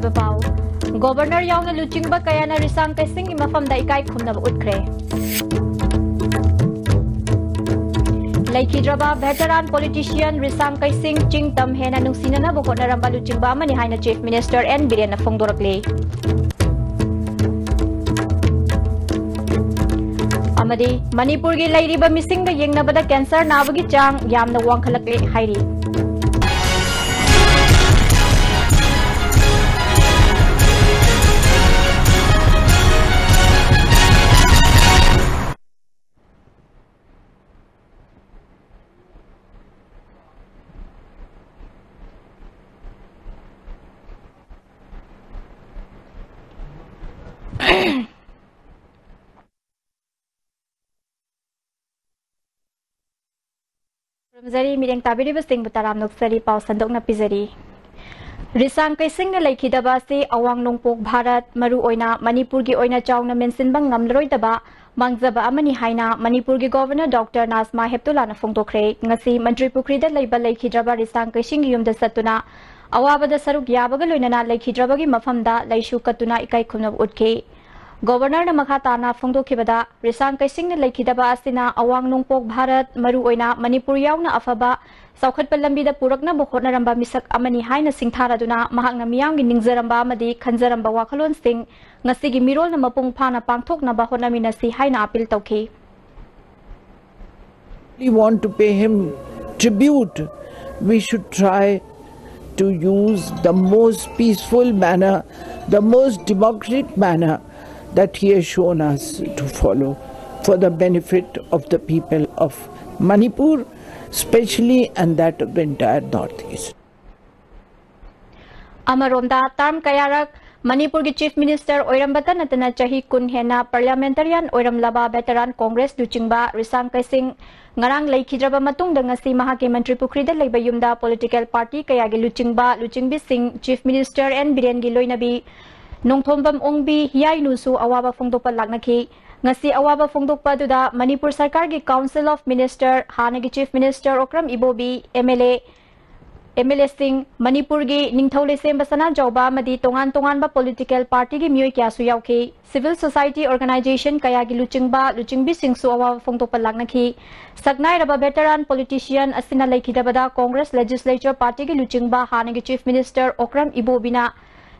अरोइबा पाव governor यावना लुचिंगबा कयाना रिसांग कैसिंग मफमदा इकाई खुमनब उठख्रे लैखिद्रबा वेटरान politician रिसांग कैसिंग चिंग तम हेना नुसिनना बहोटनरंबा लुचिंगबा मनि हाइना चीफ मिनिस्टर एन बिरेन फोंदोरकले अमदी मणिपुर की लैरिबा मिसिंग दा येंगनबदा कैंसर नाबगी चांग यामना वांखलकले हाइरी Ramzari mireng tabiri basing butaram nuksari pau sandok na pizari. Risang kaising na laikhidaba si awang nungpok Bharat maru oina Manipur gi oina chaw na mensinbang ngamlaroi daba mangjaba amani haina Manipur gi Governor Dr. Nasma Heptula na phongtokre ngasi Mantri Pukri da laiba laikhidraba risang kaising gi yumda satuna awabada saruk yabaga loinana laikhidraba gi mafamda laishu katuna ikai khunab utke Governor na makhatana phongdokhibada risang kaising na laikhidaba asina awang nungpok Bharat maru oina Manipur yauna afaba saukhat palambida purakna bokhona ramba misak amani haina singtharaduna mahakna miyamgi ningzaramba amadi khanjaramba wakhalon sing ngasigi mirol na mapung phana pangthokna ba honamina si haina appeal tawkhi. We want to pay him tribute. We should try to use the most peaceful manner, the most democratic manner that he has shown us to follow for the benefit of the people of Manipur, especially and that of the entire Northeast. Amaronda Tam Kayarak Manipur ki Chief Minister Oirambata Natana Chahi Kun Hena Parliamentarian Oiramlaba Veteran Congress Luchingba Risang Kaising Ngarang Laikhidraba Matung Dangasi Mahake Mantri Pukri da Laiba Yumda Political Party Kayagi Luchingbi Singh Chief Minister and Biren Giloinabi Nongthombam Ongbi Hiyai Nusu Awaba Phongdokpa Laknaki ngasi awaba phongdokpa duda Manipur Sarkar gi Council of Minister Hanagi Chief Minister Okram Ibobi MLA Singh Manipur gi Ningthole Sembasana Jawba Madi Tongan ba political party gi Miyoi Kya Su Yauki Civil Society Organization Kaya gi Luchingbi Singh Su Awaba Phongdokpa Laknaki Sagnai Raba Veteran Politician Asina Laikhidabada Congress Legislature Party gi Luchingba Hanagi Chief Minister Okram Ibobina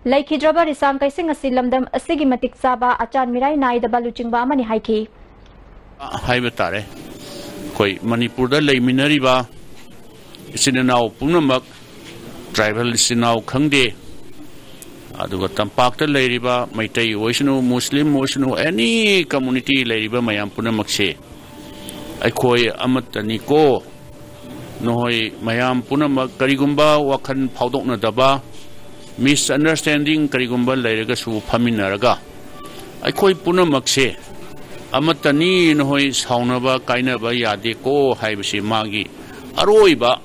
Laikhidraba risang kaising asilamdam asigi matik saba achan mirai naidaba luchingba amani haiki haiba tare koi Manipur da leiminari ba isinanaw punamak tribal isinaw khangde aduga tampak ta leiriba maitai oisnu muslim oisnu any community leiriba mayam punamak se aikoi amatani ko nohoi mayam punamak karigumba wakhan phaudokna daba misunderstanding karigumba lairaga su phaminaraga aikoi punamakse amatani nohoi saunaba kainaba yade ko haibasi magi aroiba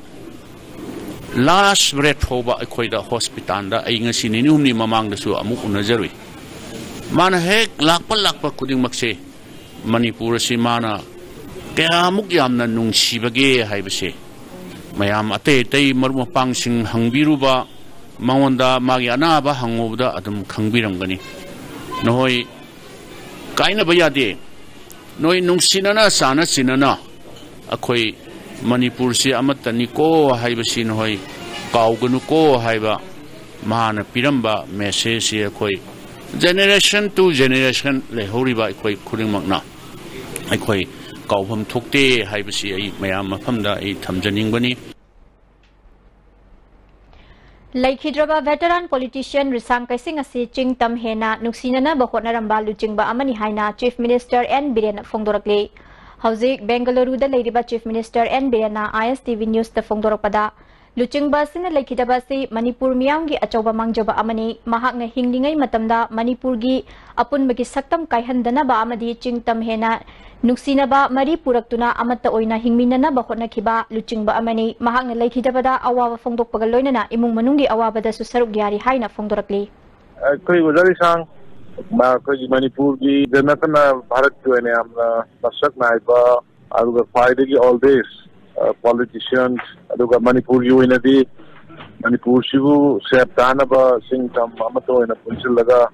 last breath hoba aikoi da hospital da ai ngasi ni humni mamang da su amuk unazarui mana hek lakpa kuding makse Manipur si mana kaya amuk yamna nungsibage haibasi mayam ate tai marmo pangsing hangbiruba Mawanda magi anaba hangobuda adum khangbiramgani nohoi kaina bayade noi nungsinana sana sinana akhoi Manipur si amatani ko haibasi nohoi kauganu ko haiba mahana piramba message si akhoi generation to generation lehoriba akhoi khuringmakna akhoi kaubham thokte haibasi ai mayam mafamda ai thamjaningbani Laikhidraba Veteran Politician Risang Kaising asi Ching Tam Hena Nuksinana Bahotna Ramba Luchingba Amani Haina Chief Minister N Biren Phongdorakle Hauzik Bengaluru da Leiriba Chief Minister N Birena ISTV News da Phongdorakpada Luchingba Sina Laikhidaba si Manipur Miyamgi Achauba Mangjaba Amani Mahakna Hinglingai Matamda Manipur gi Apunbagi Saktam Kaihandana Ba Amadi Ching Tam Hena Nuksinaba Mari Puraktuna Amata Oina Hingminana Bahotna Kiba Luchingba Amani Mahakna Laikhidabada Awawa Phongdokpaga Loinana Imung Manungi Awabada Susaruk Yari Haina Phongdorakli Koi Wazari Sang Koi Manipur gi Janatana Bharat Tuene Amna Nasak Naiba Aduga Faidagi all this politicians aduga Manipur yuinadi Manipur Shibu Septanaba Singtam Amato in a Punchilaga,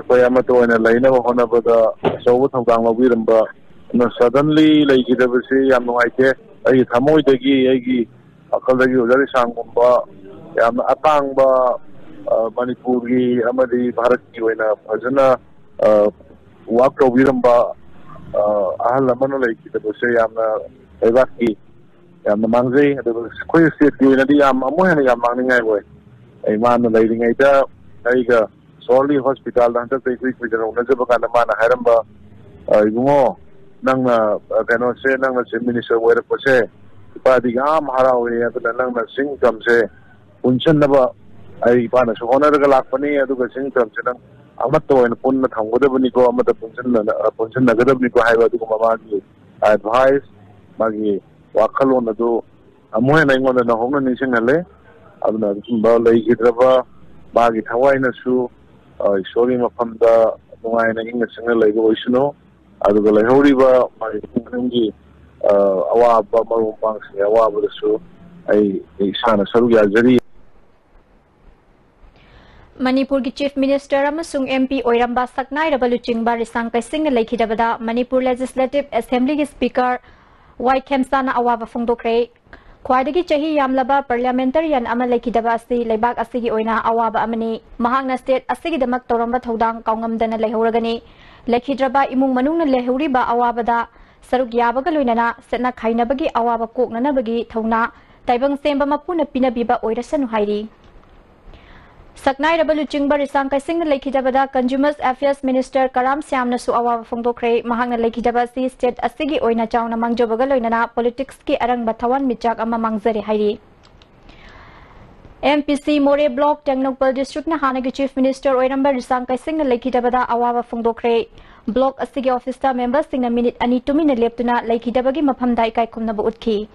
Amato in a Lena Honabada, so Tangama Viramba. No, suddenly, like it ever say, I'm no idea. I Tamoy the Gi, Akalagi, very Sangumba, Yam Apangba, Manipuri, Amadi, Bharati, when a Pazana walked over Viramba, Ahalamano, like it ever say, I'm Evaki. I'm the Manzi, the Queen State Unity, I'm a Mohani, I'm running away. A man leading a Taiga, Solly Hospital, and take with the Nazabak and the man, Haramba, more. Nanga, cannot say, Nanga, Minister, where to say, but the arm Harawi, and the Nanga sing comes say, Unchanaba, I Panas, Honorable Lapani, I do the sing comes in Amato and Punat, whatever Nico, Amata Punsan, Nagadabiko, Hava to Mamagi, advice, Magi. Wakalona do a more than one and a home nation ale. I'm not Lake Hidrava, Bagi Hawaii Nasu, showing up from the wine in a single Lake Oceano, other than Horiva, my Pungi, Awa Baba Banks, Awa Busu, a son of Saruya Zeri. Manipur ki Chief Minister amasung MP Oiramba Saknai Rabaluchingba Risang Kaising Laikidabada Manipur Legislative Assembly ki Speaker Wai Khemsana awaba fongdokre khwaidagi chahi yamlaba parliamentarian ama lekidaba asi leibak asigi oina awaba amani mahangna state asigi damak toramba thodang kaungamdana lehoragani lekhidraba imung manungna lehuriba awabada saruk yabaga loinana setna khainabagi awaba koknanabagi thona taibang semba mapuna pinabiba oirasanu hairi Saknai Rabaluchingba Risang Kaising Lekidabada Consumers Affairs Minister Karam Syamna su awa fongdokre mahangna lekidaba si state asigi oina chauna mangjobaga loinana politics ki arang batawan michak ama mangzare hairi MPC More Block Tengnopal District na hanagi Chief Minister Oiramba Risang Kaising Lekidabada awa fongdokre block asigi office ta members singna minute ani tumina leptuna lekidabagi maphamdai kai khumna bu utki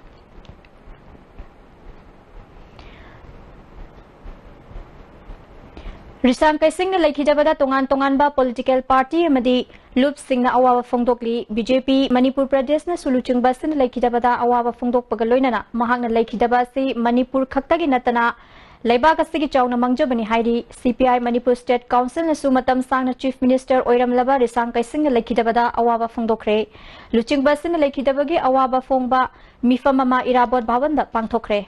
Risang Kaising Laikidabada Tongan ba political party amadi Loop Singh na awawa fongdokli BJP Manipur Pradesh na suluchungba sin Laikidabada awawa fongdok pagaloina na mahang na Laikidaba si Manipur khaktagi natana leibak asigi chawna mangjabani hairi CPI Manipur State Council na sumatam sang na Chief Minister Oiramlaba Risang Kaising Laikidabada awawa fongdokre luchungba sin Laikidabagi awawa fongba mifamama irabot bhavanda pangthokre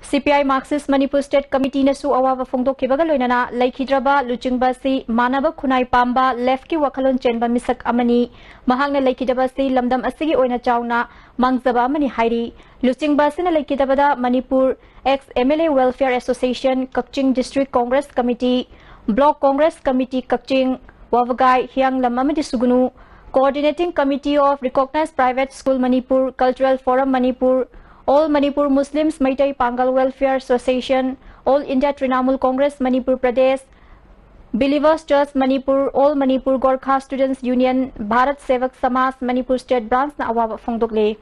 CPI Marxist Manipur State Committee na su awawa fongdok kibaga loinana Laikhidraba Luchingba si manaba khunai pamba left ki wakalon chenba misak amani mahangna Laikhidaba si lamdam asigi oina chawna mangzaba amani hairi Luchingba sina Laikhidabada Manipur ex MLA Welfare Association Kakching District Congress Committee Block Congress Committee Kakching Wavagai Hyang Lamamadi Sugunu Coordinating Committee of Recognized Private School Manipur Cultural Forum Manipur All Manipur Muslims Maitai Pangal Welfare Association, All India Trinamool Congress Manipur Pradesh, Believers Church Manipur, All Manipur Gorkha Students Union, Bharat Sevak Samaj Manipur State Branch na awawa fongdokle.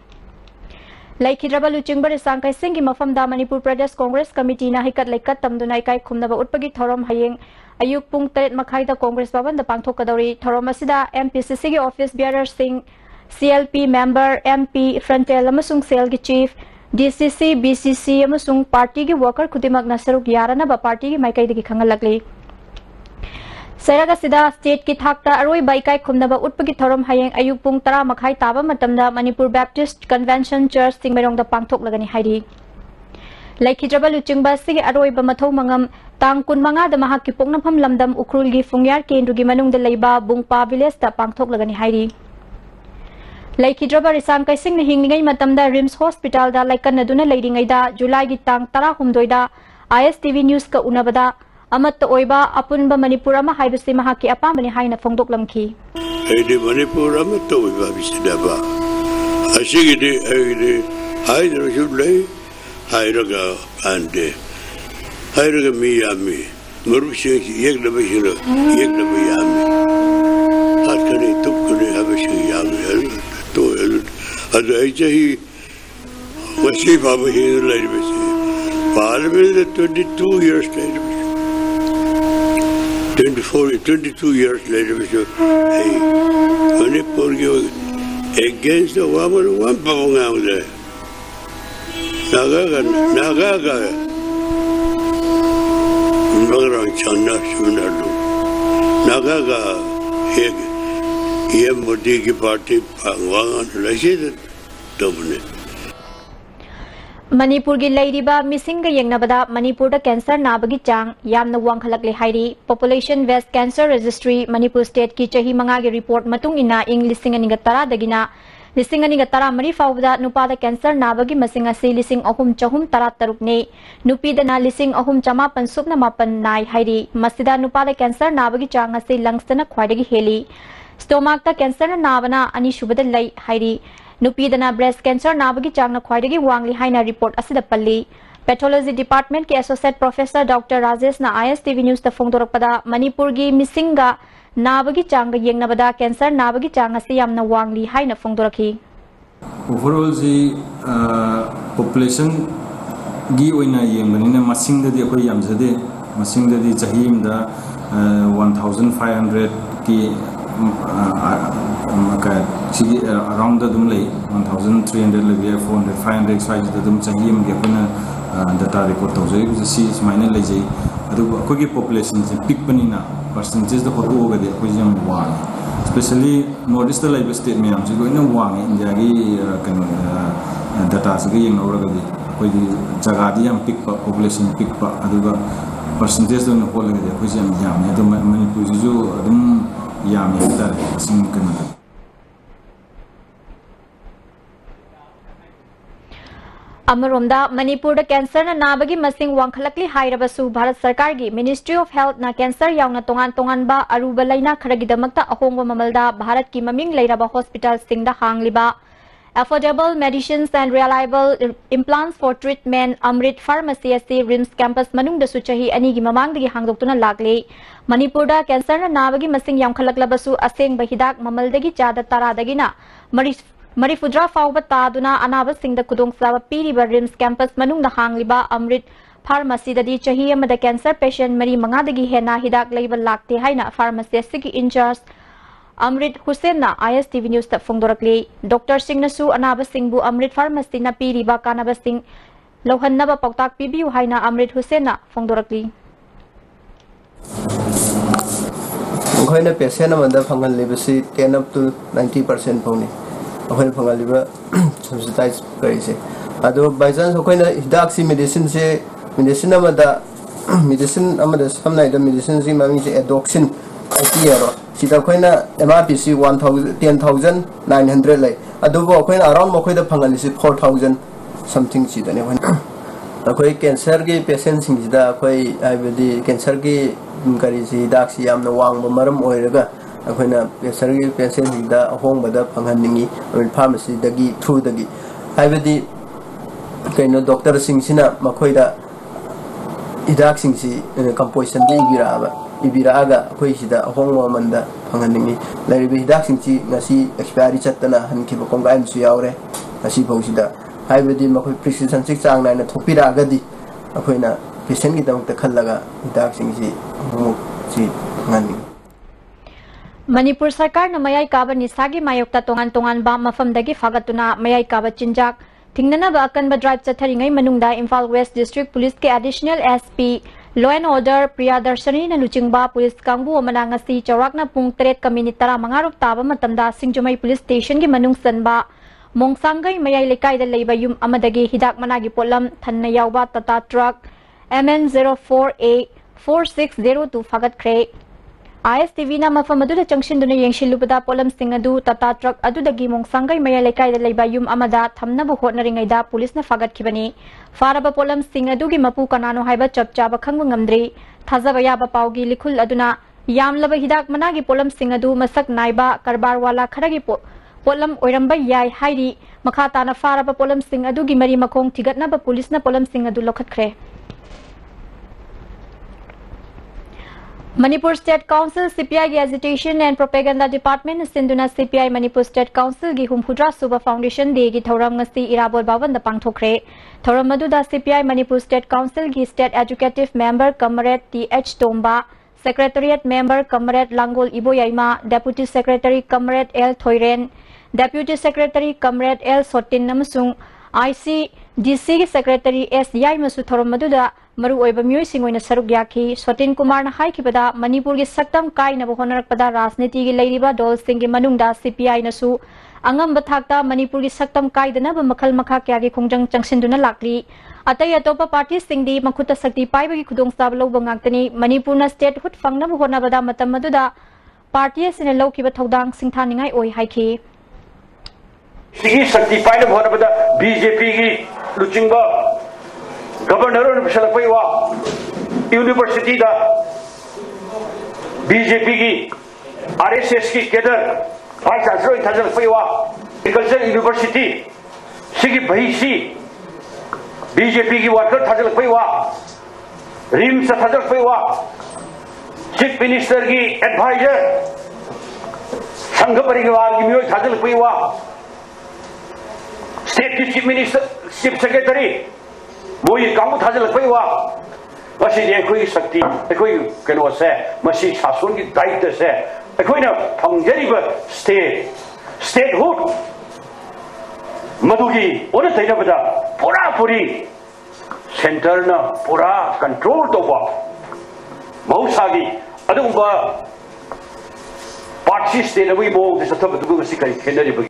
Laikhidraba Luchingba Risang Kaising ki mafamda Manipur Pradesh Congress Committee na hikat laikat tamdunai kai khumnaba utpagi thorom hayeng ayuk pung 3:30 da Congress Bhavan da pangthokadori thorom asida MPCC ki office bearer sing CLP member MP Frontel amasung cell ki chief DCC, BCC amasung party ki worker kudimak na saruk yarana ba party ki maikai digi khangalakli Saraga sida state ki thakta aroi baikai khumnaba utpagi thorom hayeng ayuk pung 10:30 taba matamda Manipur Baptist Convention Church singmerong da pangthok lagani hairi Laikhidraba Luchingba sigi aroi ba mathau mangam tang kun manga da mahak ki pongnampham lamdam ukrul gi fungyar kendru gi manung da leiba bungpa village da pangthok lagani hairi Laikhidraba Risang Kaising na hinglingai matamda Rims Hospital da laikan naduna leiringai da July gi tang 10 da ISTV News ka unabada amat oiba apunba Manipur ama haibasi mahaki apamani haina fongdok lamki Ede Manipur amat oiba bisidaba asigide haidra shulai hairaga ande hairaga miyami marushi yekda bishira yekda miyami hatkane tukune habashi yami As I say, was he over here later? Parliament 22 years later. 22 years later, hey, Manipur against the woman, one pound out there. Nagaga, Background China Sunadu. Nagaga here Modi ki party Pangwangan Rashid Domine. Manipur gi leiriba misinga yengnabada Manipur da cancer nabagi chang yamna wangkhalakle hairi Population West Cancer Registry Manipur State ki chahi manga gi report matung ina ing lising aninga tara dagina lising aninga tara mari fawda nupa da cancer nabagi masinga si lising ahum chahum tara taruk ne nupi da na lising ahum chama pansupna mapan nai hairi masida nupa da cancer nabagi chang asi langsana khwaidagi heli stomach ta cancer nabana ani shubada lai hairi Nupidana breast cancer nabagi changna khwaidagi wangli haina report asida palli Pathology Department ke Associate Professor Dr. Rajesh na ISTV News ta phongdorakpada Manipur gi misinga nabagi changa yengnabada cancer nabagi changa si yamna wangli haina phongdorakhi Overall ji population gi oina yengmanina masingda di akoi yamjade masingda di chahim da 1500 ki around the Dumley 1300 Libya 400 500 size the Dum Chahim Gapuna data record to see is minor lazy. The population is big panina percentage the photo over the Aquisium one. Especially Northeast Labor State Mayam, so going one in the data again over the Jagadiam pick population pick Aduga percentage on the whole of the Aquisium Yam, the Manipuzu. Amaromda Manipur da cancer na nabagi masing wangkhalakli hairabasu Bharat Sarkar gi Ministry of Health na cancer yauna tongan ba aruba laina kharagidamakta ahongwa mamalda Bharat ki maming leiraba hospital singda hangliba affordable medicines and reliable implants for treatment Amrit Pharmacy asi RIMS campus manung da suchahi ani gi mamang dagi hangdoktuna lagle Manipur da cancer na nabagi masing yamkhalaklabasu aseng bahidak mamal dagi chada tara dagina Marifudra fawba taduna anaba singda kudong saba piriba RIMS campus manung da hangliba Amrit Pharmacy dadi chahi amada cancer patient mari manga dagi hena hidak leiba lakte haina pharmacy sigi in charge Amrit Hussein na ISTV News ta phongdorakli Dr. Singh nasu anaba singbu Amrit Pharmacy na piriba kanaba sing lohannaba pautak pibiu haina Amrit Hussein na phongdorakli Khoina patient amanda phangal libasi 10 up to 90% phone khoina phangal liba subsidize kaise ado by chance khoina hidak si medicine amada samnai da medicine si mami se adoption IPR sida khoina MRPC 10,900 lai adubo khoina around mo khoida phangalisi 4,000 something sida ne khoi cancer ge patient sing sida khoi aibadi cancer ge kari si dak si yamna wang maram oiraga khoina cancer ge patient sida ahong bada phanghaningi pharmacy dagi through dagi aibadi kaino doctor sing sina makhoida idak sing si composition de ibiraga khoi sida ahong mamanda phanghaningi laribi hidak singchi ngasi expiry chatana hanki ba konga am su yaure ngasi bawsida haibadi makhoi prescription sik chang naina thopira agadi akhoina patient gi damta khallaga hidak singchi si ngani Manipur Sarkar na mayai kaba nisagi mayokta tongan ba mafamdagi fagatuna mayai kaba chinjak Tingnana ba akan ba drive chatharingai manungda Imphal West District Police ke Additional SP Law and Order Priyadarshani na luchingba Police kangbu amana ngasi chawrakna pung 3 minute tara mangaruk taba matamda Singjumai Police Station gi manung sanba Mongsangai mayai lekai da leiba yum amadagi hidak managi polam thanna yawba Tata Truck MN04A 4602 fagat kre ISTV na mafamadu da junction duna yengshilubada polam singadu Tata Truck adudagi Mongsangai mayai lekai da leiba yum amada thamna bu hotnaringai da police na fagat khibani faraba polam singadu gi mapu kanano haiba chapchaba khangbu ngamdri thajaba yaba paugi likhul aduna yamlaba hidak managi polam singadu masak naiba karbar wala kharagi polam oiramba yai hairi makhata na faraba polam singadu gi mari makhong thigatna ba police na polam singadu lokhatkre Manipur State Council CPI ki Agitation and Propaganda Department Sinduna CPI Manipur State Council ki Humphudra Suba Foundation de ki thoram ngasi irabol bawan da pangthokre thoram madu da CPI Manipur State Council ki State Executive Member Comrade TH Tomba Secretariat Member Comrade Langol Iboyaima Deputy Secretary Comrade L Thoiren Deputy Secretary Comrade L Sotin namasung IC DC की secretary S याई मसु theorem मदुदा मरु ओइबा मियोय सिंगोइना सरुक याखी स्वतिन कुमार ना हाइखिबदा मणिपुर की सक्तम काइनब होनरकपदा राजनीति की लैरिबा दल सिंगी मनुंगदा CPI नसु अंगम थाकता मणिपुर की सक्तम काइदनब मखल मखा क्या की खुंजंग चंगसिंदुना लाकली अतई अतोपा पार्टी सिंगदी मखुता शक्ति पाइबगी खुदोंगसाब लौब गाक्तनी मणिपुरना स्टेट हुट फंगनब होनबदा मतम मदुदा पार्टी सिने लौकिबा थौदांग सिंथानिंगाई ओइ हाइखी सिगी शक्ति पाइनब होनबदा BJP की लुचिंगबा गवर्नर ने पिछलपई वा यूनिवर्सिटी दा BJP की RSS की केडर वाइस चांसलर थाजलपई वा एग्रीकल्चर यूनिवर्सिटी सिगी भईसी BJP की वर्कर थाजलपई वा रिम्स थाजलपई वा चीफ मिनिस्टर की एडवाइजर संघ परिवार की मियोय थाजलपई वा स्टेट की चीफ मिनिस्टर चीफ सेक्रेटरी वो ये काम थाजलपई वा मसी अखोई शक्ति अखोई कनो से मसी शासन की दायित्व से अखोइना फंगजरिबा स्टेट हुड मधुगी ओन तैनबदा पूरा पूरी सेंटर ना पूरा कंट्रोल तोबा मौसागी अदुबा पार्टी स्टेट अबई मोग सथबदुगु मसी कई खेनरिबा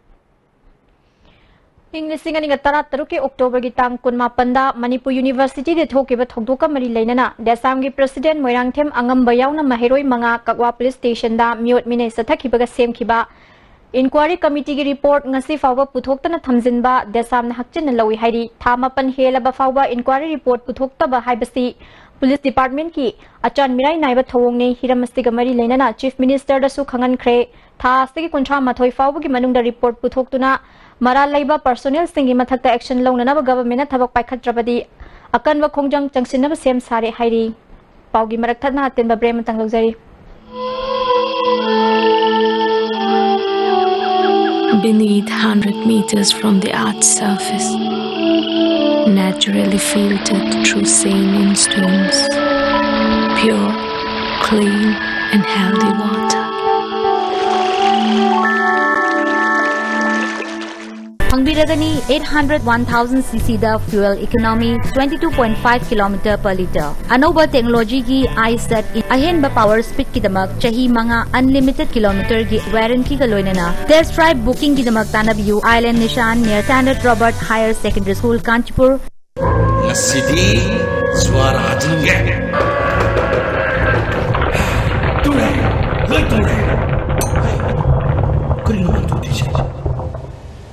इंग्लिसिंग अनिंग तरा तरुक के अक्टोबर की तांग कुनमापंदा मणिपुर यूनिवर्सिटी दे थोकिबा थौदोका मरी लेनना देसाम की प्रेसिडेंट मोइरांगथेम अंगम बयाउना महेरोई मंगा ककवा पुलिस स्टेशन दा मियोट मिने सथखिबगा सेमखिबा इंक्वायरी कमिटी की रिपोर्ट ngasi फावबा पुथोक्तना थमजिनबा देसाम हक्चिन लवी हाइरी था मपन हेलबा फावबा इंक्वायरी रिपोर्ट पुथोक्तबा हाइबसी पुलिस डिपार्टमेंट की अचान मिराई नाइबा थवोंगने हिरमस्तिगा मरी लेनना चीफ मिनिस्टर दसु खंगनख्रे था अस्तिगी कुंठा मथोई फावबा की मनुंगदा रिपोर्ट पुथोक्तुना मरा लेबा पर्सोनेल सिंगी मथक्ता एक्शन लौननबा गवर्नमेंट थबक पाइखत्रबदी अकनबा खोंजंग चंगसिनबा सेम सारे हाइरी पाउगी मरकथना तेनबा ब्रेम तंग लौजरी Beneath 100 meters from the Earth's surface, naturally filtered through saline streams, pure, clean and healthy water. Hangbiragani 801,000 cc da fuel economy 22.5 km per liter. Anoba technology ki iSet ahenba power speed ki damak chahi manga unlimited kilometer ki warranty ka loinana. Test drive booking ki damak tanabiyu Island Nishan near Standard Robert Higher Secondary School Kanchipur. Ngasidi swarajinge. Tune, look tune. Kuri no tu dije.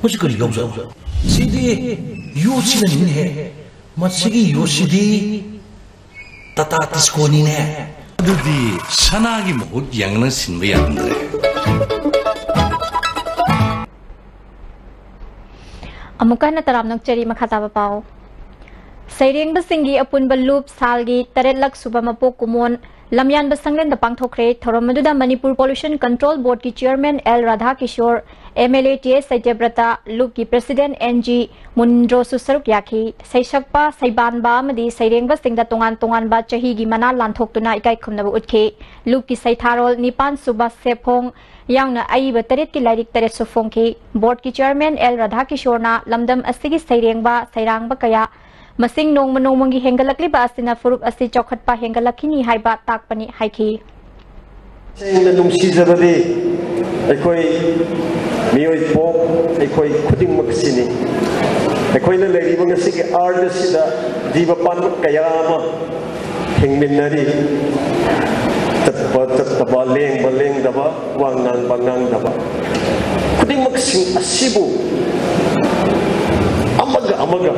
मुझे करी गौ जाओ सीधे Yoshi नहीं है मत्स्यगी योशिदी तता तिस्कोनी ने अदुदी सनागी बहुत यंगना सिंबे यादरे अमुकन तरामनक चरी मखाताबा पाओ सैरेंग बसिंगी अपुन बल्लूप सालगी तरेलक सुबा मपो कुमोन लमयान बसंगलेन द पांगथोखरे थोरम मदुदा मणिपुर पोल्यूशन कंट्रोल बोर्ड की chairman L Radha Kishore MLA TS Satyabrata लूप की प्रेसिडेंट NG मुंड्रो सुसरुक याखी सैशक्पा सैबानबा मदी सैरेंगबा सिंगदा तोंगान तोंगानबा चही की मना लांथोक्तुना इकाई खुमनब उठखे लूप की सैथारोल निपान सुबा सेफोंग यावना अईब तरेत की लाइरिक तरेत सुफोंखी बोर्ड की चेयरमैन एल राधा किशोरना लमदम अस्तिगी सैरेंगबा सैरांगबा कया मसिंग नोंग मनोंगी हेंगलकलिबा असिना फुरुप असि चौखटपा हेंगलखिनी हाइबा ताकपनी हाइखी सेंगना नुंसीजबदे अखोई मियोय पोक अखोई खुदिंग मक्सिनी अखोइना लेरिबा ngasi के आर्ट सिदा जीव पान कयामा हिंगमिनरी तत्तबा लेंग दबा वांगांग दबा खुदिंग मक्सिंग असिबु अमगा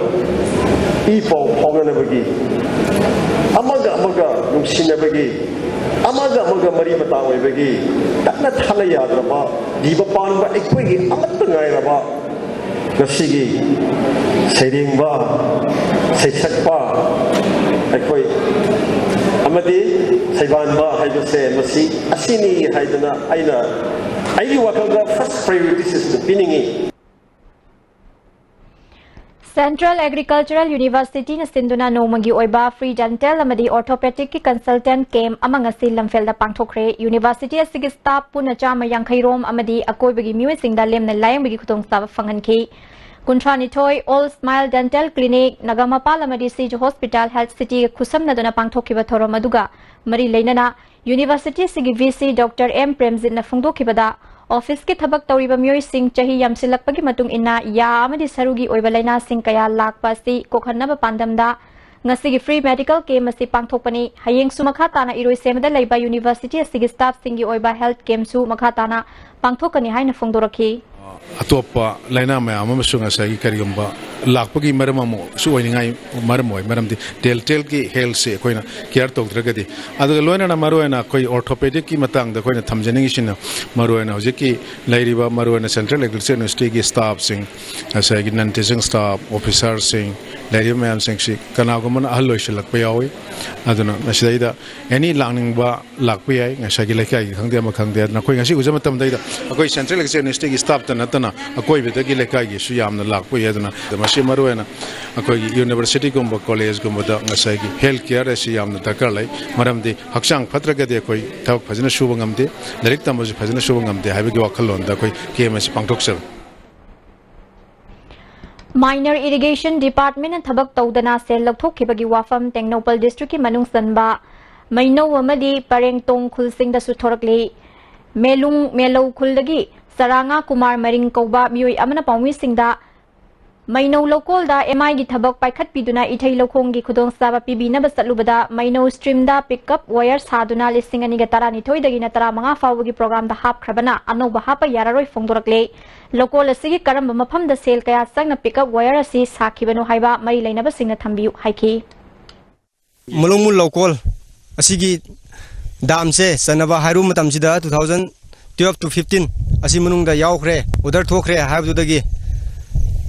ई पाउ फावनबगी अमगा नुंसिनबगी अमगा मरी बतांग ओइबगी तकना थाला याद्रबा दीब पानबा अखोइगी अमत्त गायरबा ngasiगी सैरेंगबा सैसक्पा अखोइ अमदी सैबानबा हाइबसे मसी असिनी हाइदना आइना आइगी वाखलदा फर्स्ट प्रायोरिटी सिस्टम पिनिंगी सेंट्रल एग्रीकल्चरल यूनिवर्सिटी सिंधुना नोमगी ओइबा फ्री डेंटल अमदी ऑर्थोपेडिक की कंसल्टेंट केम अमंगसी लमफेल पांगथोखरे यूनिवर्सिटी असigi स्टाफ पुना चामा यांखैरोम अमदी अकोइबगी मिवे सिंगदा लेमना लायंबगी खुतोंगसाब फंगनखी Kuntranithoi All Smile Dental Clinic Nagamapal amadi Siju Hospital Health City Kusamnaduna pangthokiba thoram aduga mari leinana University Sigi VC Dr. M. Premjit na phongdokibada Office ki thabak tawriba miyoi sing chahi yamsilakpagi matung inna ya amadi sarugi oiba laina sing kaya lakpa si kokhannaba pandamda ngasigi free medical camp asi pangthokpani hayeng su makha tana iroi semada leiba University asigi staff singi oiba health camp su makha tana pangthokani haina phongdorakhi Atopa laina me ama sunga sagi karigamba lakpagi maramamo su oiningai maramoi maramdi deltel ki health se koina care tokdragadi adaga loina na maroina koi orthopedic ki matang da koina thamjani sina maroina hojeki lairiba maroina central agriculture university ki staff sing asagi non teaching staff officer sing lairiba mayam sing si kanagomana ahalloi silakpa yawi aduna nasidai any langning ba lakpa yai ngasagi lekai khangde ma khangde na koi ngasi ujama tamdai da koi central agriculture university ki staff tan na akoi bedagi lekai gi su yamna lakpa yaduna masi maruena akoi university gumba college gumba da ngasai gi health care asi yamna dakar lai maramdi hakchang phatraga de koi thak phajina subangam de direct tamoji phajina subangam de haibagi wakhalon da koi kms pangtokser Minor Irrigation Department and Thabak Taudana Sel Lokthokibagi Wafam Tengnopal District ki Manung Sanba Maino Wamadi Pareng Tong Khulsing da Suthorakli Melung Melo Khuldagi Saranga Kumar Maring Koba Miyoi Amana Pawmi Singda Maino Lokol da MI gi Thabak Paikhat Piduna Ithai Lokhong gi Khudong Saba Pibina Basalubada Maino Stream da Pickup Wire Saduna Lisingani Gatara Nithoi Dagi Natara Manga Fawagi Program da Hap Khrabana Anoba Hapa Yararoi Phongdorakle Local asigi karamba mafam da sale kaya sangna pickup wire asi sakhibano haiba mari lainaba singna thambiu haiki mulungmul local asigi dam se sanaba hairu matam sida 2012 to 15 asi munung da yaukre udar thokre haibdu dagi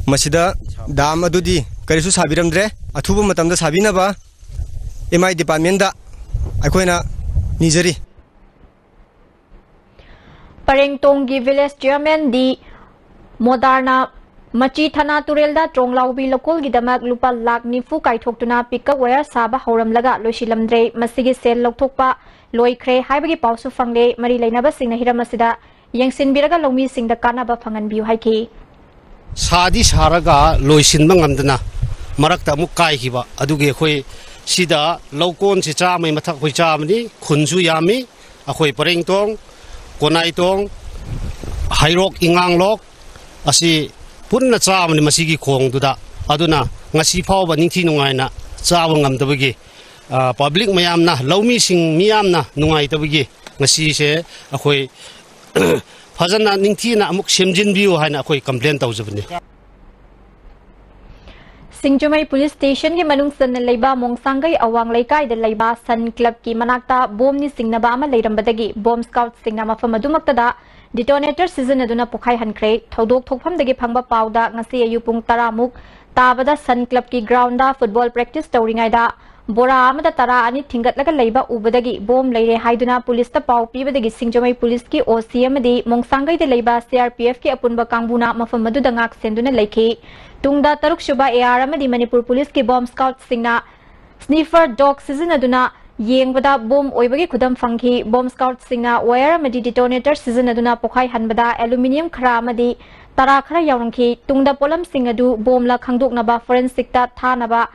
masida dam adudi karisu sabiramdre athubu matam da sabina ba MI department da akoina nijari Parengtong gi village chairman di Moderna Machi Thana Turelda Tronglaubi Lokol Gidamak Lupa Lak Nifu Kaithokuna Pickup Wire Saba Horam Laga Loshilamdre Masigi Sel Loktokpa Loikre Haibagi Pausu Fangde Mari Lainaba Singna Hiramasida Yangsin Biraga Lomi Sing the Kanaba Fangan Biu Haiki Sadi Saraga Loisin Bangamdana Marakta Mukai Hiba Aduge Hui Sida Lokon Chicha Mai Matak Huichamni Kunzu Yami Akoi Parengtong Konaitong Hairok Ingang Lok Asi punna chaamani masigi khong duda aduna ngasi phawba ningthi nungaina chawa ngamdabagi public mayamna laumi sing miyamna nungai tabagi ngasi se akhoi phajana ningthi na amuk semjin biu haina akhoi complain tawjabni Singjumai Police Station ki manung san leiba Mongsangai Awang Laikai de leiba Sun Club ki manakta bom ni singnaba ama leirambadagi bomb scout singna mafam adumaktada detonator season aduna pokhai hankre thodok thokpham dagi phangba pawda ngasi ayu pung 10 muk tabada Sun Club ki ground da football practice tawringai da bora amada tara ani thingatlaga leiba ubadagi bom leire haiduna police ta paw pibadagi Singjumai police ki OCM di Mongsangai de leiba CRPF ki apunba kangbuna mafam adu dangak senduna leikhi Tungda Taruk Shuba AR amadi Manipur Police ki bomb scout singna sniffer dog season aduna yengbada bomb oibagi khudam fanghi bomb scout singna wire amadi detonator season aduna pokhai hanbada aluminium khara amadi tara khara yawnangki tungda polam singadu bomb la khangdoknaba forensic ta thanaba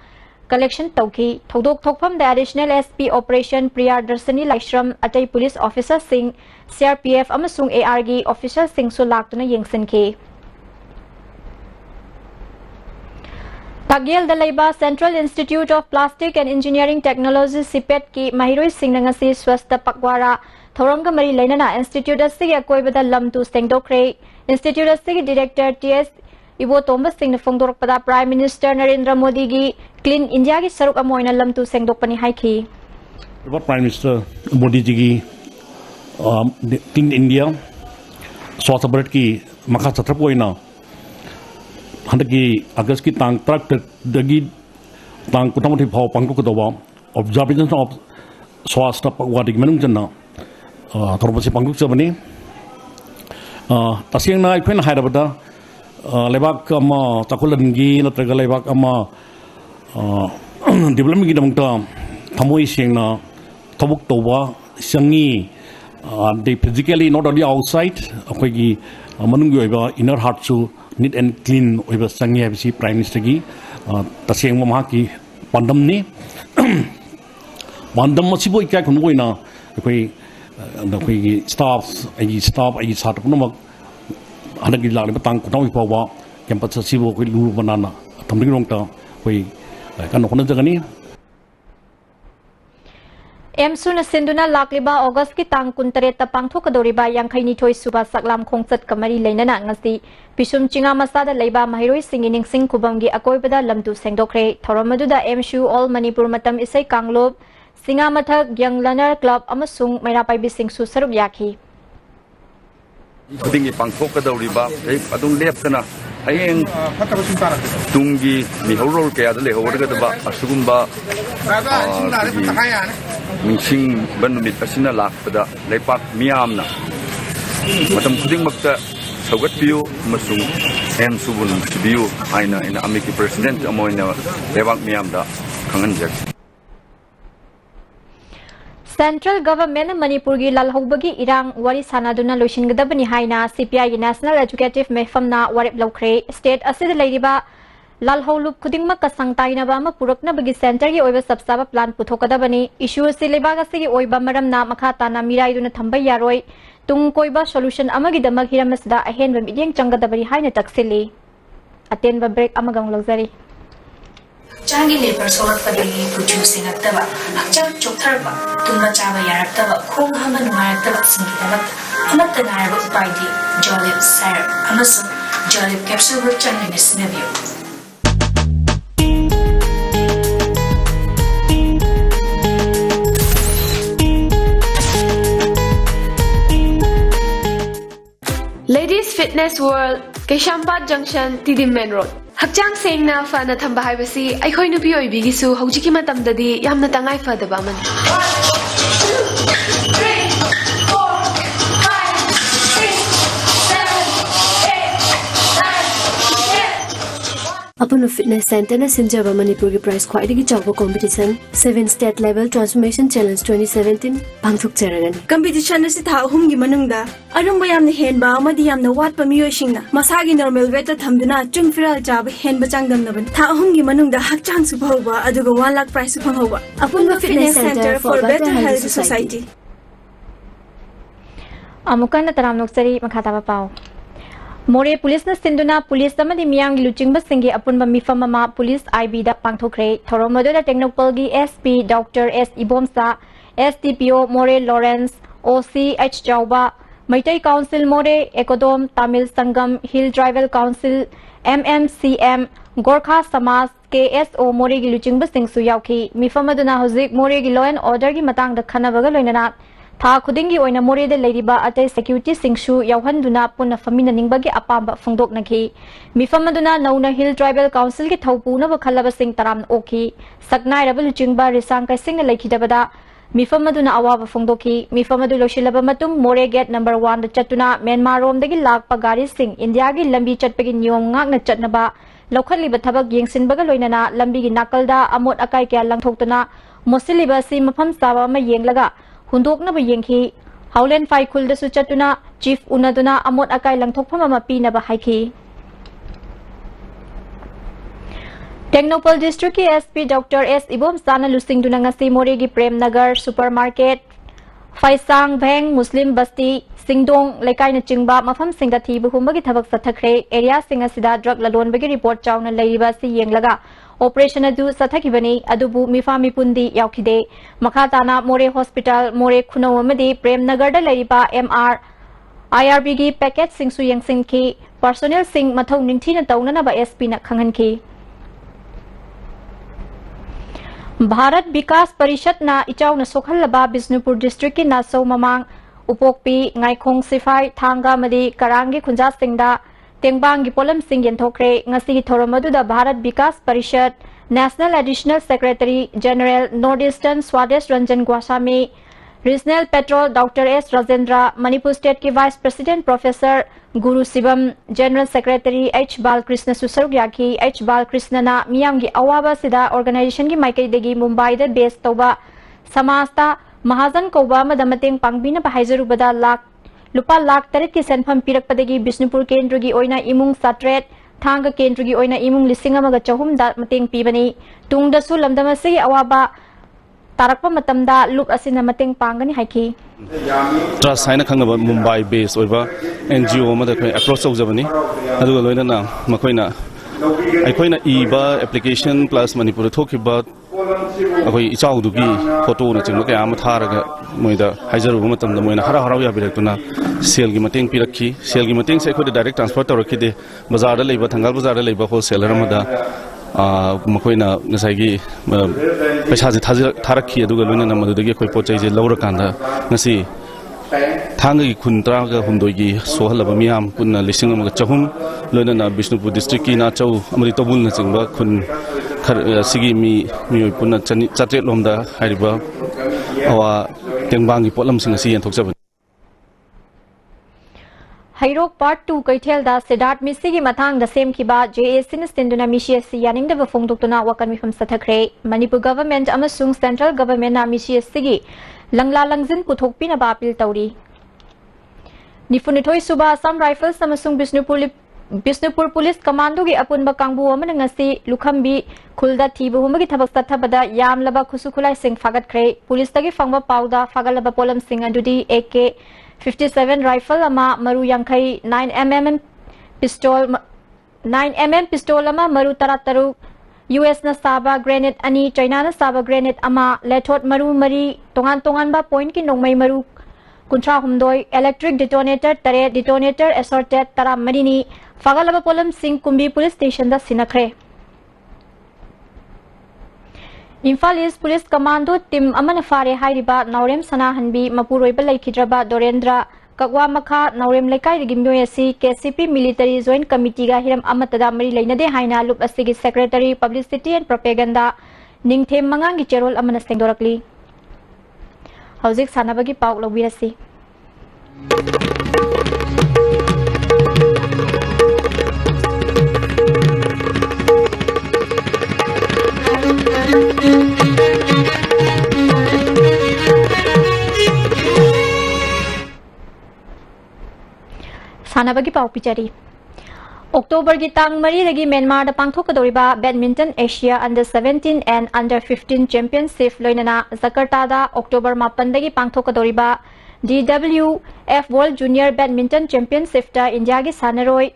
collection tawki thodok thokpham da additional SP operation Priya Darsani Laishram atai police officer sing CRPF amasung AR gi officer sing su laktuna yengsinki Tagil Dalaiba Central Institute of Plastic and Engineering Technology CPET ki Mahiroi Singh ngasi swasta pakwara Thoranga Mari Lainana Institute asigi akoibada lamtu sengdokre Institute asigi Director TS Ibo Thomas Singh Fongdorpada Prime Minister Narendra Modi gi Clean India gi saruk amoina lamtu sengdokpani haiki Prime Minister Modi ji gi Clean India swasta bharat ki makha chatrapoina Handaki August ki tang trak dagi tang kutamati phau pangku kodawa observation of swasta pagwadi manung janna thorpasi pangku chabani tasing na ipen hairabada lebak ama takulangi natraga lebak ama development gi damta thamoi singna thobuk towa sangi they physically not only outside akoigi manung gi oiba inner heart chu neat and clean over sangi habisi prime minister gi taseng ma ki pandam ni pandam masibo ikai kun boina koi staff ai sat punamak anagi lagni batang kunau ipawa campus sibo koi lu banana tamri rongta koi kan hona jagani Suna Sinduna Lakliba August ki tang kuntareta pangthokadoriba yangkhaini thoi suba saklam khongchat kamari leinana ngasi pisum chinga masada leiba mahiroi singining sing kubamgi akoibada lamtu sengdokre thoramaduda MSU All Manipur matam isai kanglop singa mathak young learner club amasung mairapai bising su sarup yakhi khudingi pangthokadoriba adung leptana hayeng tungi mihorol kaya dale hawrgadaba asugumba mingsing banumit asina lakpada leipak miyamna matam khudingmakta saugatpiu amasung subun sibiu aina ina amiki president amoina leipak miyamda khanganjak Central Government Manipur gi lalhobagi irang wari sanaduna loisinggadabani haina CPI gi National Educative Mefamna warip lokre state asid leiriba lalholup khudingma ka sangtaina ba ma purakna bagi center gi oiba sabsaba plan puthokadabani issue se lebaga se gi oiba maramna makha tana mirai duna thambai yaroi tung koiba solution amagi damak hiramasda ahen bam ideng changadabani haina taksili aten ba break amagang logzari Changi labor solar padili producing attaba akchang choktarba tumma chaba yaraktaba khong hama nungayaktaba singidabat amatta ngaraba upaidi jolib syrup amasung jolib capsule ruk changi misneview Ladies Fitness World Keshampat Junction Tidim Main Road Hakjang sengna fana thamba haibasi aikhoi nupi oibigisu hojiki matamdadi yamna tangai fadaba amani Upon Fitness Center na Sinjaba Manipur ki prize khwaidagi chawba competition 7 state level transformation challenge 2017 pangthok charagani competition asi tha ahum gi manungda arumba yamna henba amadi yamna watpa miyoisingna masagi normal weight ta thamduna chungfiral chaba henba changdamnaban tha ahum gi manungda hakchang su phawba aduga 1 lakh prize su phawba upon Fitness Center for better health society amukana taram noksari makhata ba pau More police na sinduna police amadi miyang luching basingi apunba mifam ama police IB da pangthokre thoromodo da technopal gi SP Dr. S Ibomsa SDPO More Lawrence OC H Chauba Maitai Council More Ekodom Tamil Sangam Hill Tribal Council MMCM Gorkha Samaj KSO More gi luching basing su yauki mifam aduna hozik More gi law and order gi matang da khanabaga loinana Tha khudingi oina more de leiriba atai security singshu yauhanduna punna famina ningbagi apamba phongdok nakhi mifam aduna nauna hill tribal council ki thaupu na bakhalaba sing taram okhi saknai rabal chingba risang kai sing laikhidabada mifam aduna awaba phongdoki mifam adu loshilaba matung more gate number 1 da chatuna Myanmar rom dagi lakpa gari sing India gi lambi chatpagi niyom ngakna chatnaba lokhaliba thabak yengsinbaga loinana lambi gi nakalda amot akai kya langthoktuna mosiliba si mafam sawa ma yenglaga Hundokna bayenghi Howland Fai Khulda Suchatuna Chief Unaduna Amot Akai Langthokpham ama pina ba haiki Technopal District ki SP Dr. S Ibom Sana Lusing duna ngasi More gi Prem Nagar Supermarket Faisang Bheng Muslim Basti Singdong Lekai na chingba mafam singda thi buhumba gi thabak sathakre area singa sida drug lalon bagi report chawna leiba si yenglaga Operation adu sathakibani adubu mifami pundi yaukide makhatana More Hospital More Khuno amadi Prem Nagar da leiba MR IRB gi package singsu yengsing ki personnel sing mathau ningthina tawnana ba SP na khangan ki Bharat Vikas Parishad na ichawna sokhalaba Bisnupur district ki Naso Mamang Upokpi Ngaikhong Sifai Thanga madi Karangi Khunja Singda Tengbang gi polam sing yenthokre ngasi gi thoramadu da Bharat Vikas Parishad National Additional Secretary General Northeastern Swadesh Ranjan Gwasami Regional Petrol Dr. S Rajendra Manipur State ki Vice President Professor Guru Sivam General Secretary H Balkrishna Susargyaki H Balkrishna na miyam gi awaba sida organization gi maikai degi Mumbai da base toba samasta Mahazan Koba Madamateng Pangbina Bahaizaru Bada Lak lupa lakh tarit ki senpham pirakpadagi Bishnupur Kendra gi oina imung satret thanga Kendra gi oina imung lising amaga chahum da mateng pibani tungda su lamdam asigi awaba tarakpa matamda luk asina mateng pangani haiki trust haina khangaba Mumbai based oiba NGO ma da khoi approach tawjabani aduga loina na makoina aikoina iba application plus Manipur thokiba akoi ichaudugi photo na chingma kaya ama tharaga moida haijaru matamda moina hara hara ya biratuna sale gi mateng pirakhi sale gi mateng se khoi direct transfer tawrakhi de bazar da leiba thangal bazar da leiba wholesaler ma da makoina ngasai paisa je tharakhi aduga loina na madudagi khoi pochai je lawrakanda ngasi thanga gi khuntra ga humdoi gi sohalaba miyam kunna lising amaga chahum loina na Bishnupur district ki na chau amri tobul na chingba khun sigi mi punna chatret lomda hariba awa tengbang gi potlam sing asi enthokjaba Hairok Part 2 Kaithel da Siddharth Misigi Mathang da Sem Kiba JAC na Stinduna Misiasi Yaning da Fongduktuna Wakan Mifam Sathakre Manipur government amasung central government na Misiasi Langla Langzin Puthokpi na Bapil Tauri Nifunitoy Suba Assam Rifles amasung Bishnupur Police Commando gi apunba kangbu amana ngasi Lukhambi Khulda thibu humagi thabak tathabada yamlaba khusukhulai sing fagat kre police tagi fangba pauda fagalaba polam sing adudi AK-57 rifle ama maru yankai 9mm pistol ama maru tarataru US na saba grenade ani China na saba grenade ama lethot maru mari tongan ba point ki nongmai maru kuntra humdoi electric detonator tare detonator assorted tara marini fagalaba polam sing kumbi police station da sinakre Imphal East Police Commando Team amana fare hairiba Naurem Sanahanbi Mapuroiba Laikhidraba Dorendra Kakwa Makha Naurem Laikai Gimyoyasi KCP Military Joint Committee ga hiram amatada mari lainade haina lup asigi Secretary Publicity and Propaganda Ningthem Mangangi Cherol amana sengdorakli Hauzik Sanabagi Pauk Lobirasi Sanabagi Pau Pichari October gi tang mari lagi Myanmar da pangthokadoriba Badminton Asia Under 17 and Under 15 Championship loinana Jakarta da October 8 dagi pangthokadoriba DWF World Junior Badminton Championship da India gi sanaroi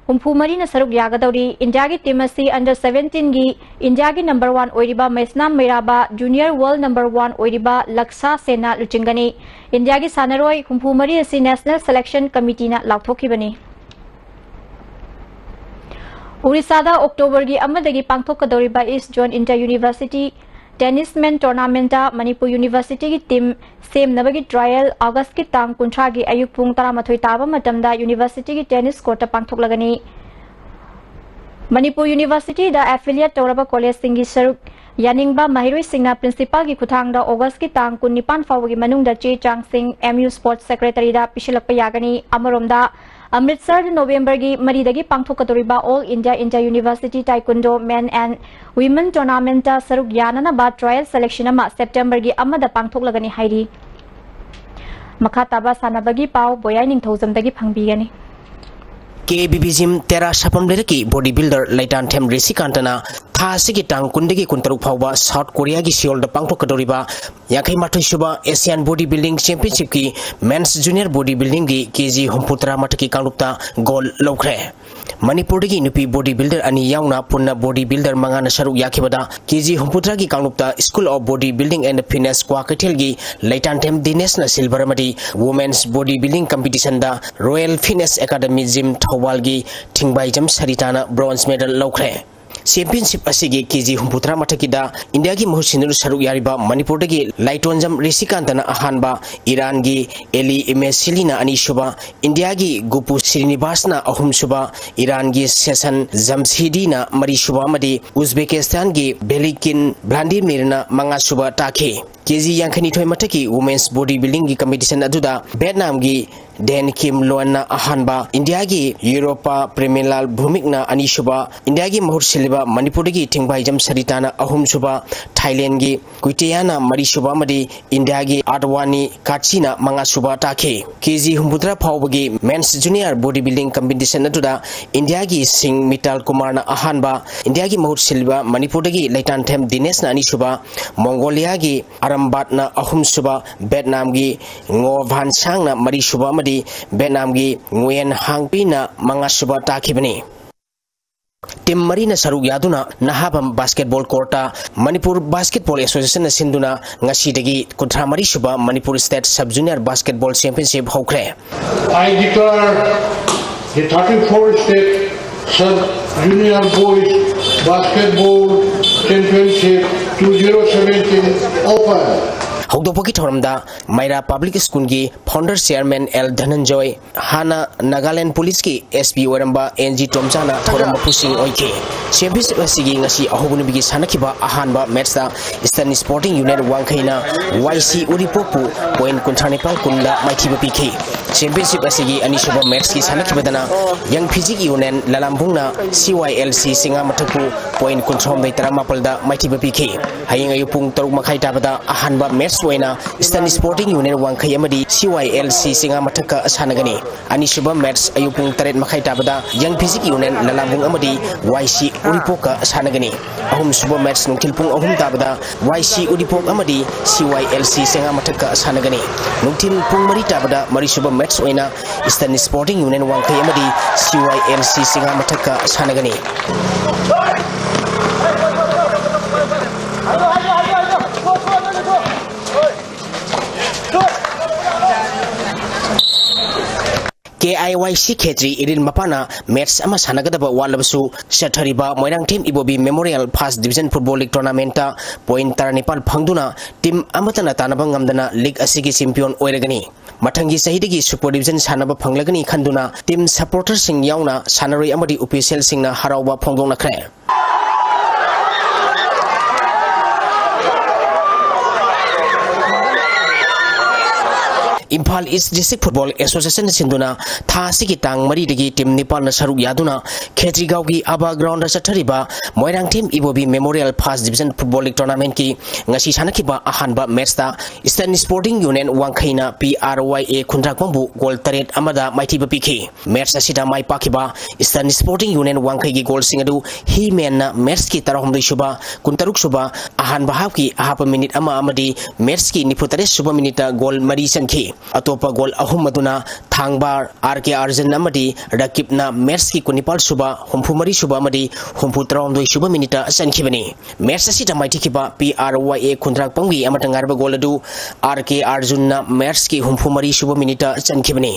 humpu mari na saruk yagadori India gi team asi Under 17 gi India gi number 1 oiriba Mesnam Meiraba Junior World number 1 oiriba Laksa Sena luchingani India gi sanaroi humpu mari asi National Selection Committee na lauthokibani Orissa da October gi amadagi pangthokadoriba East Zone Inter University Tennis Men Tournament da Manipur University gi team same nabagi trial August ki tang kuntra gi ayuk pung 13 taba matamda University gi tennis court ta pangthoklagani Manipur University da affiliate toraba college singi saruk yaningba mahiroi singna principal gi kuthang da August ki tang 19 fawgi manung da che chang sing MU Sports Secretary da pisilakpa yagani amarom da Amritsar November gi maridagi pangthokadoriba All India Inter University Taekwondo Men and Women Tournament ta saruk yanana ba trial selection ama September gi amada pangthoklagani hairi Makhataba sanabagi pau boyai ningthozam dagi phangbigani KBB Gym Tera Sapam Leraki bodybuilder Laitan Them Resikantana Tha Sigi Tang Kundagi Kuntaruk Phawba South Korea gi Seoul da pangthokadoriba Yakai Mathoi Suba Asian Bodybuilding Championship ki Men's Junior Bodybuilding gi KG Humputra Mataki Kanglupta gold lawkhre Manipur gi nupi bodybuilder ani yauna punna bodybuilder mangana saruk yakibada KG Humputra gi Kanglupta School of Bodybuilding and Fitness Kwa Kaithel gi Laitan Them Dines na silver amadi Women's Bodybuilding Competition da Royal Fitness Academy Gym Thawal gi Thingbai Jam Saritana bronze medal lawkhre Championship asigi KG Humputra Mathakida India gi Mohsinur saruk yariba Manipur dagi Laitonjam Resikantana ahanba Iran gi Eli Imesilina ani suba India gi Gupu Srinivasna ahum suba Iran gi Sesan Jamshidina mari suba amadi Uzbekistan gi Belikin Vladimir manga suba takhe KG Yankani Thoi Mathaki Women's Bodybuilding gi competition aduda Vietnam gi डेन किम लोना अहानबा India की यूरोपा प्रेमिलाल भूमिकना अनिशुबा India की महूर सिलिबा मणिपुर की थिंगबाइजम सरिताना अहुमसुबा थाईलैंड की कुइटियाना मरीसुबा मदी इंडिया की आडवानी काचिना मंगासुबा ताखे केजी हुमुद्रा फावबगी men's junior body building competition अदुदा इंडिया की सिंह मिताल कुमारना अहानबा इंडिया की महूर सिलिबा मणिपुर की लैतान थेम दिनेशना अनिशुबा मंगोलिया की अरमबाटना अहुमसुबा वियतनाम की ngो van sangna मरीसुबा मदी वियतनाम की nguyen hangpina मंगासुबा ताखिबनी टीम मरीना सरुक यादुना नहाबम बास्केटबॉल कोर्टा मणिपुर बास्केटबॉल एसोसिएशन सिंधुना ngasi कुंथ्रा मरीसुबा Manipur state sub junior basketball championship होख्रे I declare the 34th state sub junior boys basketball championship 2017 open. हौदोपकी थोरमदा मायरा पब्लिक स्कूल की फाउंडर चेयरमैन एल धनंजय हाना नागालैंड पुलिस की एसपी ओरंबा एनजी टोमजाना थोरम पुसिंग ओइके चैंपियनशिप असिगी ngasi अहोबुनिबिगी सानखिबा अहानबा मैचदा ईस्टर्न स्पोर्टिंग यूनिट वांखैना वाईसी उरिपोपु पॉइंट कुंथानेपाल कुंदा माइथिबा पिखि चैंपियनशिप असिगी अनिसुबा मैच की सानखिबदना यंग फिजिक यूनियन ललामबुंगना CYLC सिंगा मथकु पॉइंट कुंथ्रोम दै तरामापलदा माइथिबा पिखि हयिंग अयुपुंग तरुक मखाई ताबदा अहानबा मैच ईस्टर्न स्पोर्टिंग यूनियन वांखै CYLC सिंगा मथका सानगनी अनिसुबा मैच अयुपुंग तरेट मखाई ताबदा यंग फिजिक यूनियन ललामबुंग YC उरिपोका सानगनी अहुमसुबा मैच नुंथिलपुंग अहुम ताबदा YC उरिपोक CYLC सिंगा मथका सानगनी नुंथिलपुंग मरी ताबदा मरीसुबा मैच ईस्टर्न स्पोर्टिंग यूनियन वांखै CYLC सिंगा मथका सानगनी KIYC खेत्री इरिन मपाना मैच अमा सानगदबा वालबसु सथरिबा Moirangthem Ibobi memorial first division football league tournament point 34 फंगदुना टीम अमतना तानबा ngamdana लीग असिगी चैंपियन ओइरगनी मथंगी सहिदगी सुपर डिवीजन सानबा फंगलगनी खंदुना टीम सपोर्टर सिंग यावना सानरोई अमदी ऑफिशियल सिंगना हरावबा फोंगदोंनखरे Imphal east district football association सिंधुना थासी की टांग मरी दगी टीम निपाल न सरुक यादुना खेत्रीगांव की आबा ग्राउंड सथरिबा Moirang team Ibobi memorial first division football league tournament की ngasi सानखिबा अहानबा मैचदा ईस्टर्न स्पोर्टिंग यूनियन वांखैना PRYA खुंद्राकोंबु गोल 3 अमदा माइथिबा पिखि मैच असिदा माइ पाखिबा ईस्टर्न स्पोर्टिंग यूनियन वांखै की गोल सिंग अदु ही मेनना मैच की 13 सुबा 19 सुबा अहानबा हाफ की हाफ मिनिट अमा अमदी मैच की 93 सुबा मिनिट गोल मरी चनखि अतोपा गोल अहुम मदुना थांगबार RK अर्जन अमदी रकिबना मैच की 19 सुबा 34 सुबा अमदी 33 सुबा मिनिट चनखिबनी मैच असिदा माइथिखिबा PRYA खुंद्राकपंगी अमतंगारबा गोल अदु RK अर्जुनना मैच की 34 सुबा मिनिट चनखिबनी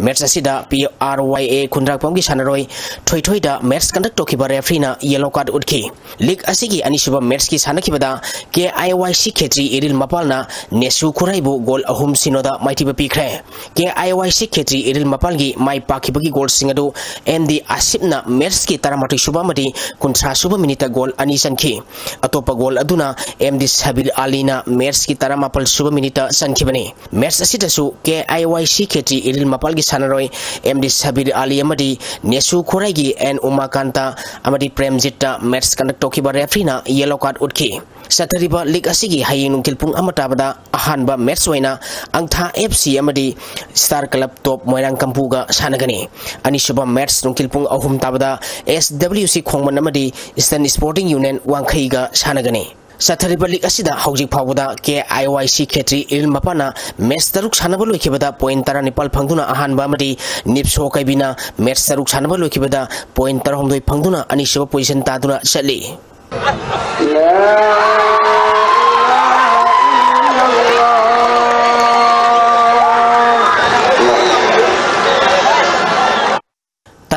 मैच असिदा PRYA खुंद्राकपंगी सानरोय थोइथोइदा मैच कंडक्ट तोखिबा रेफरीना येलो कार्ड उठखि लीग असिगी अनिसुबा मैच की सानखिबदा KIYC खेत्री इरिल मपालना नेसु खुराइबु गोल अहुम सिनोदा माइथिबा पिखरे KIYC खेत्री इरिल मपालगी माइ पाखिबगी गोल सिंगदु MD आसिफना मैच की 38 सुबा मदी 19 सुबा मिनिट गोल अनि चनखि अतोपा गोल अदुना MD सबीर आलीना मैच की 38 सुबा मिनिट चनखिबनी मैच असिदसु KIYC खेत्री इरिल मपालगी सानरोय MD सबीर आली अमदी नेसु खोराइगी एन उमाकांता अमदी प्रेमजिता मैच कंडक्ट तोखिबा रेफरीना येलो कार्ड उठखि सथरिबा लीग असिगी हायिंग नुंथिलपुंग अमताबदा अहानबा मैच ओइना अंगथा FC अमदी स्टार क्लब टॉप मोइरांग कंपुगा सानगनी अनिसुबा मैच नुंथिलपुंग अहुम ताबदा SWC खोंगमन अमदी ईस्टर्न स्पोर्टिंग यूनियन वांखैगा सानगनी सथरिबा लीग असिदा हौजिक फावदा KIYC खेत्री इरिल मपाना मैच तरुक सानबा लोइखिबदा पॉइंट 19 फंगदुना अहानबा अमदी निप्सो कैबिना मैच तरुक सानबा लोइखिबदा पॉइंट 19 फंगदुना अनिसुबा पोजीशन तादुना चली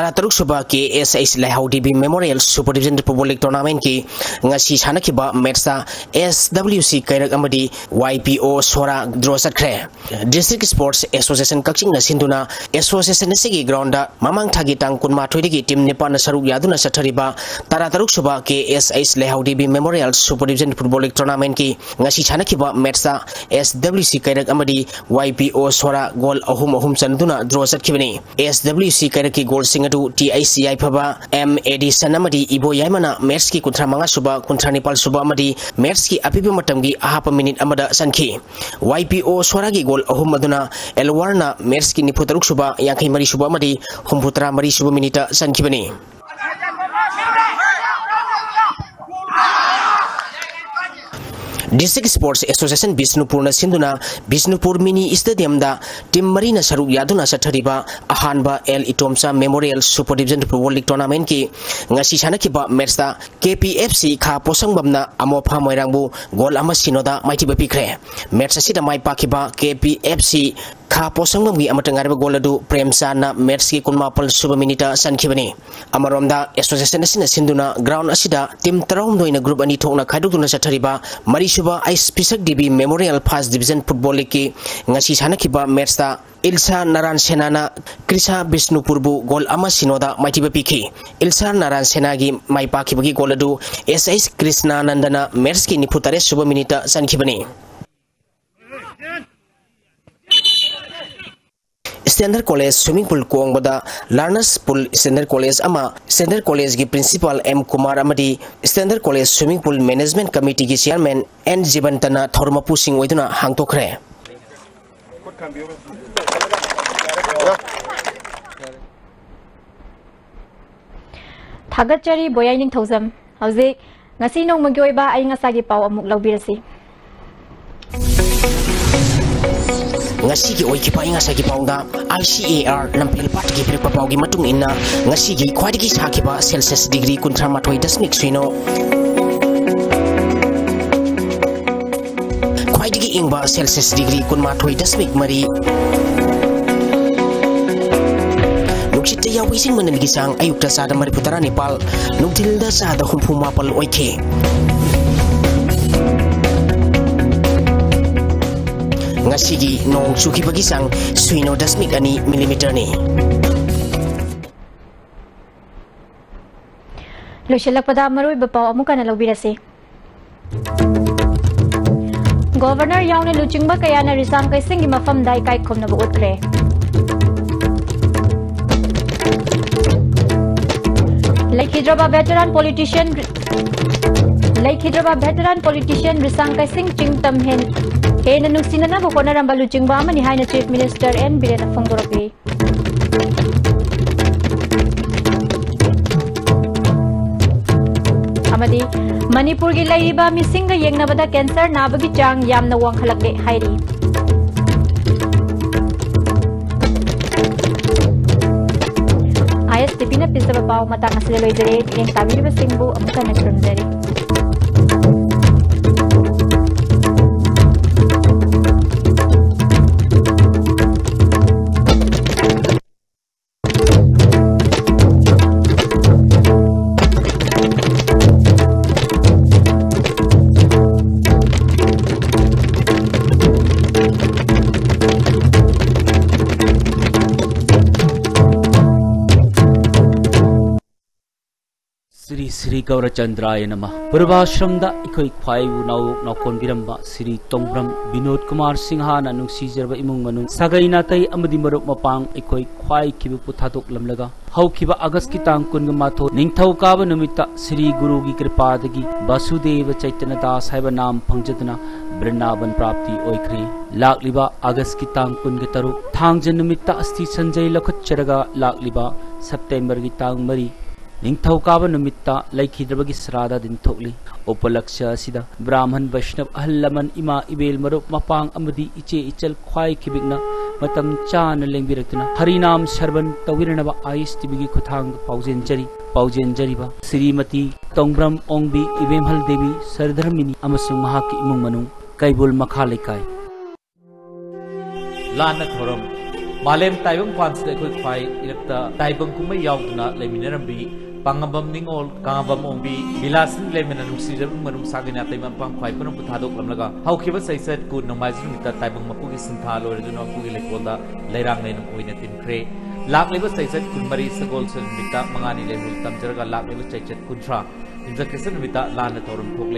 tara taruk suba KSH Lehaudibim Memorial Super Division Football League Tournament ki ngasi sanakiba matcha SWC Kairak amadi YPO Sora draw satkre District Sports Association Kakching na sinduna Association sigi ground da mamang thagi tang kunma thoidigi team Nepal na saruk yaduna sathariba tara taruk suba KSH Lehaudibim Memorial Super Division Football League Tournament ki ngasi sanakiba matcha SWC Kairak amadi YPO Sora goal ahum chanduna draw satkibani SWC Kairak ki goal singatu TICI phaba MAD sanamadi ibo yaimana match ki kunthra manga suba kunthra Nepal suba amadi match ki apibi matamgi ahapa minute amada sanki YPO Sora gi goal ahum maduna Elwarna match ki niputaruk suba yakai mari suba amadi humputra mari suba minute sankibani District Sports Association Bisnupur na sinduna Bisnupur Mini Stadium da team Marina saruk yaduna sathariba ahanba L Itomsa Memorial Super Division Football League Tournament ki ngasi sanakiba match da KPFC kha posangbamna amofa moirangbu goal ama sinoda maiti bapikre match asida mai pakiba KPFC kha posangbam gi amatangarba goal adu Premsa na match ki kunmapal suba minute sankibani amaromda association asina sinduna ground asida team tarawm doina group ani thokna khaidukuna sathariba mari suba Ice Pisak DB Memorial First Division Football League ki ngasi sanakiba match da Ilsa Naran Senana Krisa Bisnupurbu goal ama sinoda maitiba piki Ilsa Naran Senagi mai pakibagi goal adu SS Krishna Nandana match ki niputare suba minute sankibani Standard College Swimming Pool Kuangbada Learners Pool Standard College ama Standard College ki Principal M Kumar amadi Standard College Swimming Pool Management Committee ki Chairman N Jibantana Thormapu Singh oiduna hangtokre Thagachari Boyaining Thosam Hauzik ngasi nongmagi oiba ai ngasagi pau amuk laubirasi ngasi gi oi ki pai ngasa gi paunda ICAR lampil pat gi pre papau gi matung inna ngasi gi khwadi gi sa ki ba Celsius degree kuntra mathoi dasmik suino khwadi gi ingba Celsius degree kun mathoi dasmik mari nuksita ya wising manal gi sang ayukta sa da mari putara Nepal nuktilda sa da humpu mapal oike ngasigi nong chuki bagi sang suino dasmik ani millimeter ni Loishalak pada marui bapau amuka na laubirasi Governor yauna luchingba kaya na risang kay singi mafam dai kai khom na buutre Laikhidraba veteran politician risang kay sing chingtam hen Hena nuksina na bukona ramba luchingba amani haina Chief Minister N Birena Fongdoropi amadi Manipur gi laiba misinga yengnabada cancer nabagi chang yamna wangkhalakle hairi ISTP na pisaba pau matang asila loizare yang tabiriba singbu amuka nasrumzari Sri Gaurachandraya Nama Purvashramda ikoi khwaibu naukon biramba Sri Tongbram Binod Kumar Singhana nungsijarba imung manung sagaina tai amadi marup mapang ikoi khwai kibu puthatok lamlaga haukiba August ki tang kun matho ningthau kaba numita Sri Guru gi kripadagi Vasudeva Chaitanya Das haiba nam phangjadna Vrindavan prapti oikhre lakliba August ki tang kun ge taru thangjan numita asti sanjay lakhat charaga lakliba September gi tang mari Ningthau kaba numitta laikhidrabagi srada din thokli opalaksha sida Brahman Vaishnav ahlaman ima ibel marup mapang amadi iche ichal khwai khibigna matam chana lengbiratuna harinam sarban tawirnaba ISTB khuthang paujenjari ba Srimati Tongbram Ongbi Ibemhal Devi Sardharmini amasung mahaki imung manung kaibul makha lekai Lana thoram Malem Taibang Pans the quick fight if the Taibang Kuma Yauduna, Leminarambi, Pangabam Ningol, Kangabam Ombi, Bilasin Lemon and Season, Madam Saginatam Pang Piper Putado Lamaga. How Kivas I said could no Mazin with the Taibang Mapuki Sintalo or the Nopuki Lekoda, Lerang and Winnetin Cray. Lak Levas I said could Marie Sagolson with the Mangani level, Tamjaraga, Lak Levas I said Kuntra. In the Kissan with that land at Torum Pole,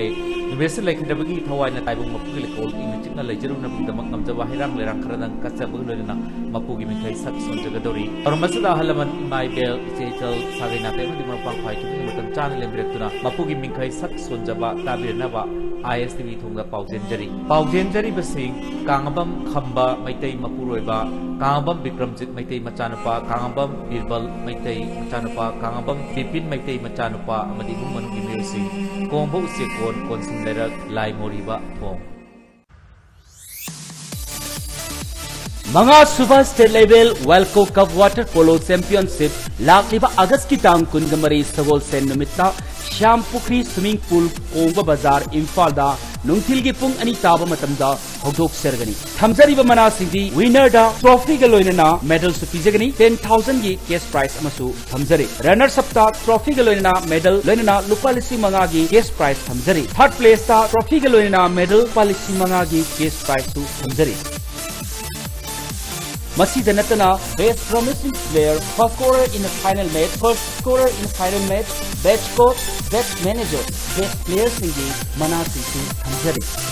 the vessel like the Bagi Hawaii and Taibang Mapuki Cold in the China Legeruna, the Makam Javahiram, Lerankaran, Kasabulina, Mapuki Mikai Saks on Jagadori, or Masada Halaman, my bell, Ital, Savina, the Mapang Fight, the channel in Bretuna, Mapuki Mikai Saks on Java, Tabir Nava, ISTV Tunga Paujenjari. Paujenjari Basing, Kangabam Kamba, Maitei Mapurueva, Kangabam Bikramjit, Maitei Machanapa, Kangabam Birbal, Maitei Machanapa, Kangabam Pipin, Maitei Machanapa, Madibuman. Combo Sekon considered Lai Moriba Pong. Manga Super State Level Welco Cup Water Polo Championship Lakliba August Kitang Kungamari Sagol Sen Numita Sham Pukri Swimming Pool Komba Bazar Infalda Nungtilgi Pung Anitaba Matamda Hogdok Sergani Thamzariba Manasidi winner da trophy galoinana medal Supizagani 10,000 gi cash prize Amasu Thamzari runners up ta trophy galoinana medal Loinana Lupalisi Mangagi cash prize Thamzari third place ta trophy galoinana medal Palisi Mangagi cash prize to Thamzari Masi Danatana, best promising player, first scorer in the final match, first scorer in the final match, best coach, best manager, best players in the Manasi Thamzari.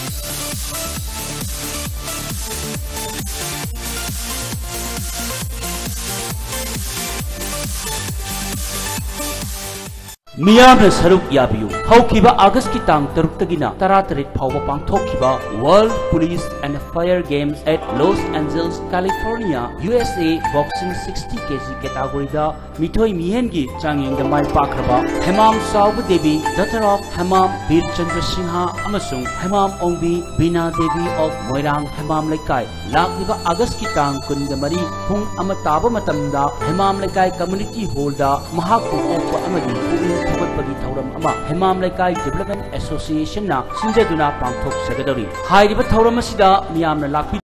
Miyamna Saruk Yabiyu, Haukiba August Kitang Tarutagina, Taratarit Power Pangtokiba, World Police and Fire Games at Los Angeles, California, USA, Boxing 60 kg category da, Mitoi Mihengi, Changing the Mai Pakraba, Hemam Sabu Devi, daughter of Hemam Bir Chandra Singha Amasung, Hemam Ongbi, Bina Devi of Moirang, Hemam Lekai, Lakiba August Kitang Kungamari, Pung Amataba Matamda, Hemam Lekai Community Holder, Mahaku Opa Amadi, Pagi Tauram Ama, Hemam Lekai Development Association na Sinjaduna Pangtok Sagadari. Hai Riba Tauram Masida, Miyamna Lakpi.